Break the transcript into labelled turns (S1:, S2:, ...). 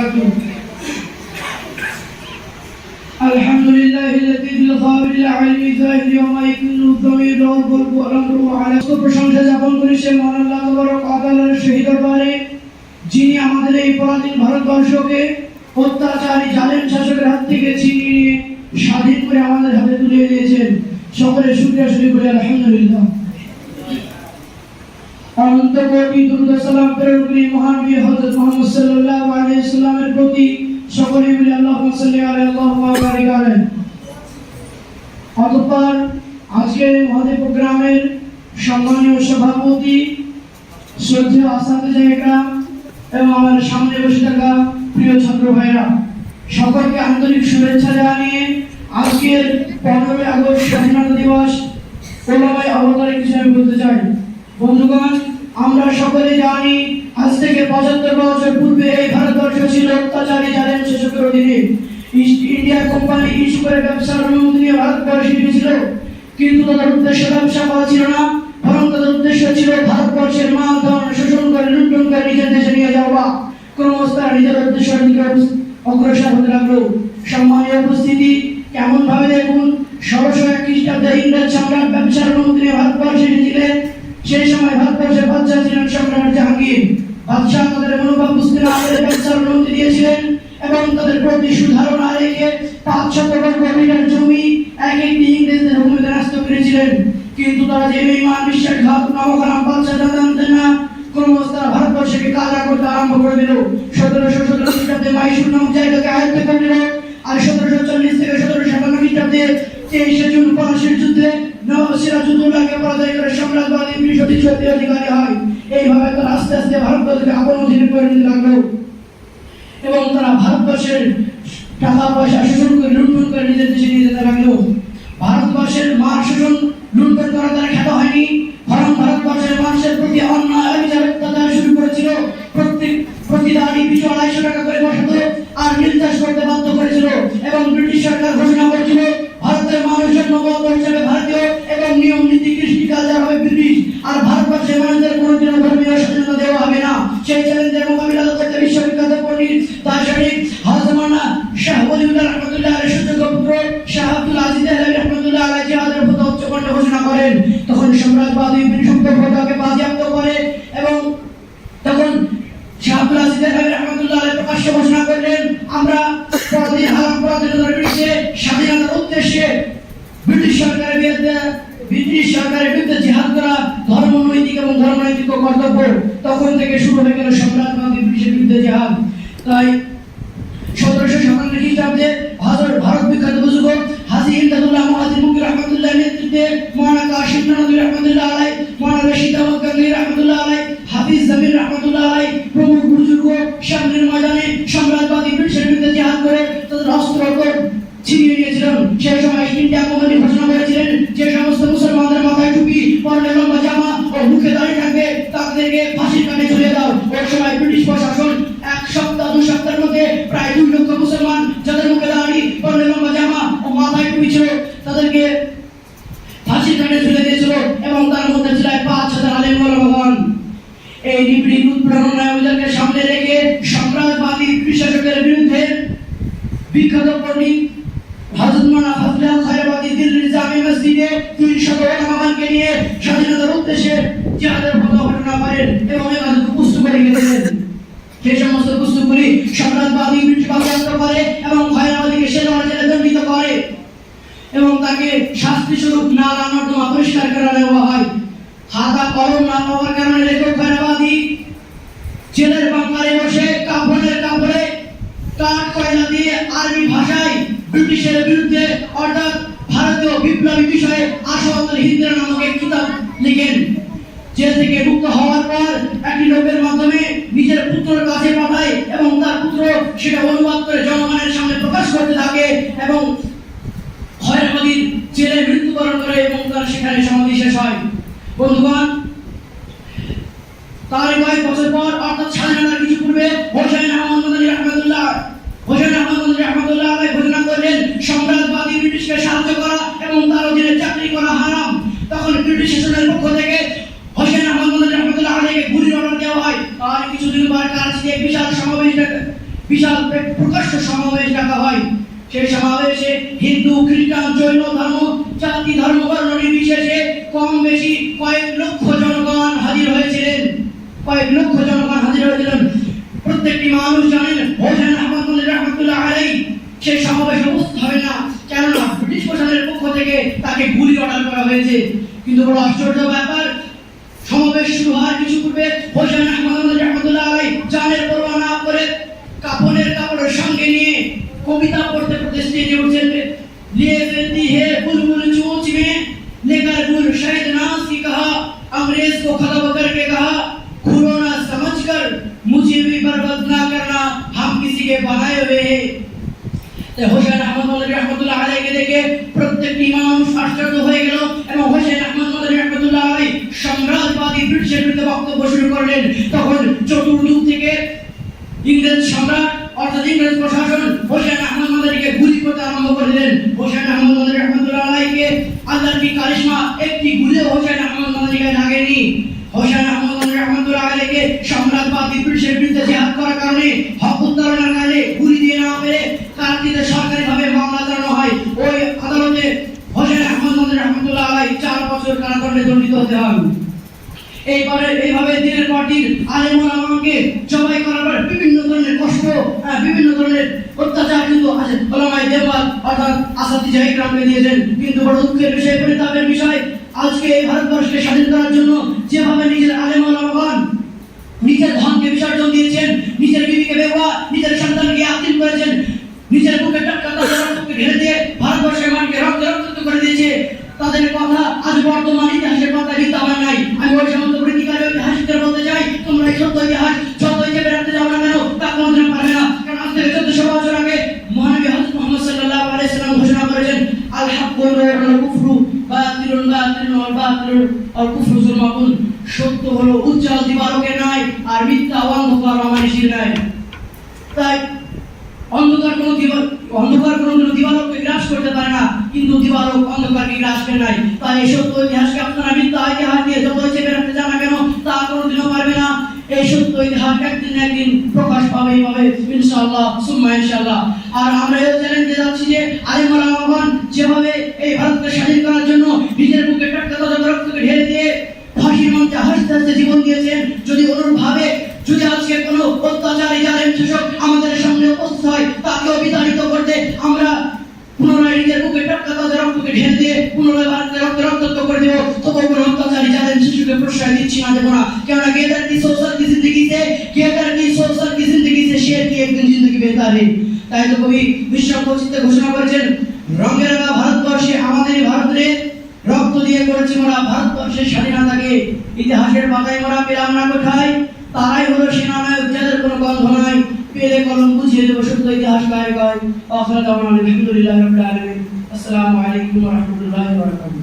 S1: وبركاته. الحمد لله الذي بالخابر العلم ظاهر يوم يكون الضمير والقلب والامر على প্রশংসা জ্ঞাপন করি সে মহান আল্লাহ তাবারক ওয়া তাআলার শহীদ দরবারে, যিনি আমাদের এই পরাধীন ভারতবর্ষকে অত্যাচারী জালেম শাসকের হাত থেকে ছিনিয়ে নিয়ে স্বাধীন করে আমাদের হাতে তুলে দিয়েছেন। সকলে শুকরিয়া শরীফ বলি আলহামদুলিল্লাহ। অনন্ত কোটি দুরূদ ও সালাম প্রেরণ করি মহান নবী হযরত মুহাম্মদ সাল্লাল্লাহু আলাইহি ওয়াসাল্লামের প্রতি। সকলে বলি আল্লাহুম্মা সাল্লি আলাইহি আল্লাহুম্মা বারিক আলাইহি। অতঃপর আজকের মহতি প্রোগ্রামের সম্মানীয় সভাপতি শ্রদ্ধেয় আসাদে একরাম এবং আমার সামনে বসে থাকা প্রিয় ছাত্র ভাইরা, সকলকে আন্তরিক শুভেচ্ছা জানিয়ে আজকের 15 আগস্ট স্বাধীনতা দিবস ওলামায়ে অবতারে কিছু আমি বলতে চাই। বন্ধুগণ, আমরা সকলে জানি আজ থেকে 75 বছর পূর্বে এই ভারতবর্ষ ছিল অত্যাচারী জালেম শাসকের অধীনে। ইস্ট ইন্ডিয়া কোম্পানি ইস্যু করে ব্যবসার অনুমতি নিয়ে ভারতবর্ষে এসেছিল, কিন্তু তাদের উদ্দেশ্য ব্যবসা করা ছিল না, বরং তাদের উদ্দেশ্য ছিল ভারতবর্ষের মাল ধন শোষণ করে লুণ্ঠন করে নিজের দেশে নিয়ে যাওয়া। ক্রমশ তারা নিজের উদ্দেশ্যের দিকে অগ্রসর হতে লাগলো। সম্মানীয় উপস্থিতি, কেমন ভাবে দেখুন, 1601 খ্রিস্টাব্দে ইংরেজ সম্রাট ব্যবসার অনুমতি নিয়ে ভারতবর্ষে এসেছিলেন। সেই সময় ভারতবর্ষের বাদশাহ ছিলেন সম্রাট জাহাঙ্গীর। বাদশাহ তাদের মনোভাব বুঝতে না পেরে ব্যবসার অনুমতি দিয়েছিলেন এবং তাদের প্রতি সুধারণা রেখে 500 বর্গ মিটার জমি এক একটি ইংরেজদের হুকুমে ন্যস্ত করেছিলেন। কিন্তু তারা যে বেঈমান বিশ্বাসঘাতক নবগ্রাম বাদশাহ জানতেন না, ক্রমশ তারা ভারতবর্ষকে কাজা করতে আরম্ভ করে দিল। 1717 খ্রিস্টাব্দে মাইসুর নামক জায়গাকে আয়ত্ত করে নিল। আর 1740 থেকে 1757 খ্রিস্টাব্দে 23 জুন পলাশীর যুদ্ধে নবাব সিরাজউদ্দৌলাকে পরাজয় করে সাম্রাজ্যবাদী ব্রিটিশ অধিকারী হয়। এইভাবে তারা আস্তে আস্তে ভারতবর্ষকে আপন অধীনে করে নিতে লাগলো এবং তারা ভারতবর্ষের টাকা পয়সা শোষণ করে লুণ্ঠন করে নিজের দেশে নিয়ে যেতে লাগলো। ভারতবর্ষের মাল শোষণ লুণ্ঠন করা তারা খ্যাত হয়নি, বরং ভারতবর্ষের মানুষের প্রতি অন্যায় অবিচার অত্যাচার শুরু করেছিল। প্রতি দাঁড়ি পিছু 250 টাকা করে বসাতো আর নির্যাস করতে বাধ্য করেছিল এবং ব্রিটিশ সরকার ঘোষণা করেছিল ভারতের মানুষের জন্মগত হিসেবে ভারতীয় এবং নিয়ম নীতি কৃষ্টি কালচার হবে ব্রিটিশ, আর ভারতবর্ষের মানুষদের কোনোদিনও ধর্মীয় স্বাধীনতা দেওয়া হবে না। সেই চ্যালেঞ্জের মোকাবিলা করতে বিশ্ববিখ্যাত পণ্ডিত দার্শনিক হযরত মাওলানা শাহ ওলিউল্লাহ রাহমাতুল্লাহ আলাইহির সুযোগ্য পুত্র শাহ আব্দুল আজিজ দেহলভী রাহমাতুল্লাহ আলাইহি জিহাদের ফতোয়া উচ্চকণ্ঠে ঘোষণা করেন। তখন সম্রাটবাদী ব্রিটিশ ফতোয়াকে বাজেয়াপ্ত করে এবং তখন শাহ আব্দুল আজিজ দেহলভী রাহমাতুল্লাহ আলাইহি প্রকাশ্যে ঘোষণা করলেন, আমরা পরাধীন হারাম পরাধীনতার বিরুদ্ধে স্বাধীনতার উদ্দেশ্যে ব্রিটিশ সরকারের বিরুদ্ধে জিহাদ করা ধর্মনৈতিক এবং ধর্মনৈতিক কর্তব্য। তখন থেকে শুরু হয়ে গেল সম্রাটবাদী ব্রিটিশের বিরুদ্ধে জিহাদ। তাই 1757 খ্রিস্টাব্দে ভারত বিখ্যাত বুজুর্গ হাজী ইমদাদুল্লাহ মুহাজির মুকির রহমাতুল্লাহ নেতৃত্বে মাওলানা কাশিম নদভী রহমাতুল্লাহ আলাইহি, মাওলানা রশিদ আহমদ গঙ্গোহী রহমাতুল্লাহ আলাইহি, হাফিজ জামিল রহমাতুল্লাহ আলাইহি প্রমুখ বুজুর্গ সামনের ময়দানে সম্রাটবাদী ব্রিটিশের বিরুদ্ধে জিহাদ করে তাদের অস্ত্র ছিনিয়ে নিয়েছিলেন। সেই সময় ইস্ট ইন্ডিয়া কোম্পানি ঘোষণা করেছিলেন যে সমস্ত মুসলমানদের মাথায় টুপি, পরনে লম্বা জামা ও মুখে দাড়ি থাকবে তাদেরকে ফাঁসির কাঠে ঝুলিয়ে দাও। ওই সময় ব্রিটিশ প্রশাসন 1 সপ্তাহ 2 সপ্তাহের মধ্যে প্রায় 2 লক্ষ মুসলমান যাদের মুখে দাড়ি, পরনে লম্বা জামা ও মাথায় টুপি ছিল তাদেরকে ফাঁসির কাঠে ঝুলিয়ে দিয়েছিল এবং তার মধ্যে ছিল 5000 আলেম ওলামাগণ। এই নিপীড়িত উৎপীড়নকে সামনে রেখে সম্রাটবাদী ব্রিটিশ শাসকের বিরুদ্ধে বিখ্যাত পণ্ডিত হযরত মাওলানা ফজলুল খায়রবাদী দিল্লির জামে মসজিদে 300 ওলামাগণকে নিয়ে স্বাধীনতার উদ্দেশ্যে জিহাদের ফতোয়া ঘোষণা করেন এবং একাধিক পুস্তক লিখে দিলেন। সেই সমস্ত পুস্তকগুলি সম্রাটবাদী ব্রিটিশ বাজেয়াপ্ত করে এবং খায়রবাদীকে জেলে দণ্ডিত করে এবং তাকে শাস্তি স্বরূপ নালা নর্দমা পরিষ্কার করে দেওয়া হয়। খাতা কলম না পাওয়ার কারণে লেখক খায়রবাদী জেলের বাংকারে বসে কাপড়ে কাঠ কয়লা দিয়ে আরবি ভাষায় ব্রিটিশের বিরুদ্ধে অর্থাৎ ভারতীয় বিপ্লবী বিষয়ে আশাওয়াতুল হিন্দ নামক এক কিতাব লিখেন। জেল থেকে মুক্ত হওয়ার পর একটি লোকের মাধ্যমে নিজের পুত্রের কাছে পাঠায় এবং তার পুত্র সেটা অনুবাদ করে জনগণের সামনে প্রকাশ করতে থাকে এবং খায়রবাদীর জেলে মৃত্যুবরণ করে এবং তার সেখানে সমাধি শেষ হয়। বন্ধুগণ, তার কয়েক বছর পর অর্থাৎ স্বাধীনতার কিছু পূর্বে হোসেন আহমদ মদনী রহমাতুল্লাহ আলাইহি ঘোষণা করলেন সম্রাটবাদী ব্রিটিশকে সাহায্য করা এবং তার অধীনে চাকরি করা হারাম। তখন ব্রিটিশ শাসনের পক্ষ থেকে হোসেন আহমদ মদনী রহমাতুল্লাহ আলাইহিকে গুলির অর্ডার দেওয়া হয়। আর কিছুদিন পর কারাচিতে বিশাল সমাবেশ বিশাল প্রকাশ্য সমাবেশ ডাকা হয়। সেই সমাবেশে হিন্দু, খ্রিস্টান, জৈন ধর্ম, জাতি, ধর্ম, বর্ণ নির্বিশেষে কম বেশি কয়েক লক্ষ জনগণ হাজির হয়েছিলেন। প্রত্যেকটি মানুষ জানেন হোসেন আহমদ মদনী রহমতুল্লাহ আলাইহি সেই সমাবেশে উপস্থিত হবে না, কেননা ব্রিটিশ প্রশাসনের পক্ষ থেকে তাকে গুলি অর্ডার করা হয়েছে। কিন্তু বড় আশ্চর্য ব্যাপার, সমাবেশ শুরু হওয়ার কিছু পূর্বে হোসেন আহমদ মদনী রহমতুল্লাহ আলাইহি জানের পরোয়া না করে কাপড়ের সঙ্গে নিয়ে কবিতা পড়তে পড়তে স্টেজে উঠছেন। लिए फिरती है बुलबुल चोंच में लेकर गुल शहीद नाज की कहा, अंग्रेज को खत्म करके कहा, खुलो ना समझकर मुझे भी बर्बाद ना करना, हम किसी के बनाए हुए हैं। হোসেন আহমদ মদনী রহমতুল্লাহ আলাইহিকে দেখে প্রত্যেকটি মানুষ আশ্চর্য হয়ে গেল এবং হোসেন আহমদ মদনী রহমতুল্লাহ আলাইহি সম্রাটবাদী ব্রিটিশের বিরুদ্ধে বক্তব্য শুরু করলেন। তখন চতুর্দিক থেকে ইংরেজ সম্রাট অর্থাৎ ইংরেজ প্রশাসন হোসেন আহমদ মদনীকে গুলি করতে আরম্ভ করে দিলেন। হোসেন আহমদ মদনী রহমতুল্লাহ আলাইহিকে আল্লাহর কি কারিশমা, একটি গুলিও হোসেন আহমদ মদনীকে লাগেনি। হোসেন আহমদ মদনী রহমতুল্লাহ আলাইহিকে সম্রাটবাদী ব্রিটিশের বিরুদ্ধে জিহাদ করার কারণে, হক উত্তরণের কারণে গুলি দিয়ে না পেরে কারাগারে সরকারিভাবে মামলা চালানো হয়। ওই আদালতে হোসেন আহমদ মদনী রহমতুল্লাহ আলাইহি 4 বছর কারাদণ্ডে দণ্ডিত হতে হন। এইভাবে দিনের পর দিন আলেম ওলামাকে জবাই করার পর বিভিন্ন ধরনের কষ্ট, বিভিন্ন ধরনের অত্যাচার কিন্তু ওলামায়ে দেওবন্দ অর্থাৎ আসাতিজা ইকরামকে দিয়েছেন। কিন্তু বড় দুঃখের বিষয়, পরিতাপের বিষয়, আজকে এই ভারতবর্ষকে স্বাধীন করার জন্য যেভাবে নিজের আলেম ওলামাগণ নিজের ধনকে বিসর্জন দিয়েছেন, নিজের বিবিকে বেওয়া, নিজের সন্তানকে আতিল করেছেন, নিজের বুকে টাটকা রক্তকে ঢেলে দিয়ে ভারতবর্ষের মাটিকে রক্তাক্ত করে দিয়েছে, তাদের কথা আজ বর্তমান ইতিহাসের পাতায় বিদ্যমান নাই। আমি ওই সমস্ত পরিচিকার ইতিহাসদের বলতে চাই, তোমরা এই সত্য ইতিহাস যতই চেপে রাখতে যাও না কেন, তা কোনোদিন পারবে না। কারণ আজ থেকে 1400 বছর আগে মহানবী হযরত মুহাম্মদ সাল্লাল্লাহু আলাইহি সাল্লাম ঘোষণা করেছেন, আল হাক্কু ওয়াল কুফরু বাতিলুন ওয়াল বাতিলু ওয়াল কুফরু যুলমাতুন, সত্য হলো উজ্জ্বল দিবালোকের ন্যায় আর মিথ্যা অন্ধকার অমানিসের ন্যায়। তাই অন্ধকার কোনো দিবালোককে গ্রাস করতে পারে না, কিন্তু দিবালোক অন্ধকারকে গ্রাস করে নাই। তাই এই সত্য ইতিহাসকে আপনারা মিথ্যা ইতিহাস দিয়ে যতই চেপে রাখতে চান না কেন, তা কোনোদিনও পারবে না। এই সত্য ইতিহাস একদিন না একদিন প্রকাশ পাবেই পাবে, ইনশাআল্লাহ সুম্মা ইনশাআল্লাহ। আর আমরা এই চ্যালেঞ্জে যাচ্ছি যে আলেম ওলামাগণ যেভাবে এই ভারতকে স্বাধীন করার জন্য নিজের বুকে টাটকা রক্তকে ঢেলে দিয়ে ফাঁসির মঞ্চে হাসতে হাসতে জীবন দিয়েছেন, যদি অনুরূপভাবে যদি আজকে কোনো অত্যাচারী জালেম শাসক আমাদের সামনে উপস্থিত হয়, তাকেও বিতাড়িত করতে আমরা পুনরায় নিজের বুকে টাটকা রক্তকে ঢেলে দিয়ে পুনরায় ভারতকে রক্তাক্ত করে দেব, তবু কোনো অত্যাচারী জালেম শাসককে প্রশ্রয় দিচ্ছি না, দেবো না। কেননা গেদার কি সোশাল কি জিন্দগি সে শের কি একদিন জিন্দগি বেহতার है। তাই তো কবি বিশ্বকোচিতে ঘোষণা করেছেন, রঙের রাঙা ভারতবর্ষে আমাদেরই ভারত রে, রক্ত দিয়ে করেছি মোরা ভারতবর্ষের স্বাধীনতাকে, ইতিহাসের পাতায় মোরা পেলাম না কোথায়, তারাই হলো সেনানায়ক যাদের কোনো গন্ধ নাই, পেলে কলম বুঝিয়ে দেবো সত্য ইতিহাস গায়ে গায়ে। আলহামদুলিল্লাহ রাব্বিল আলামিন। আসসালামু আলাইকুম ওয়া রাহমাতুল্লাহি ওয়া বারাকাতুহু।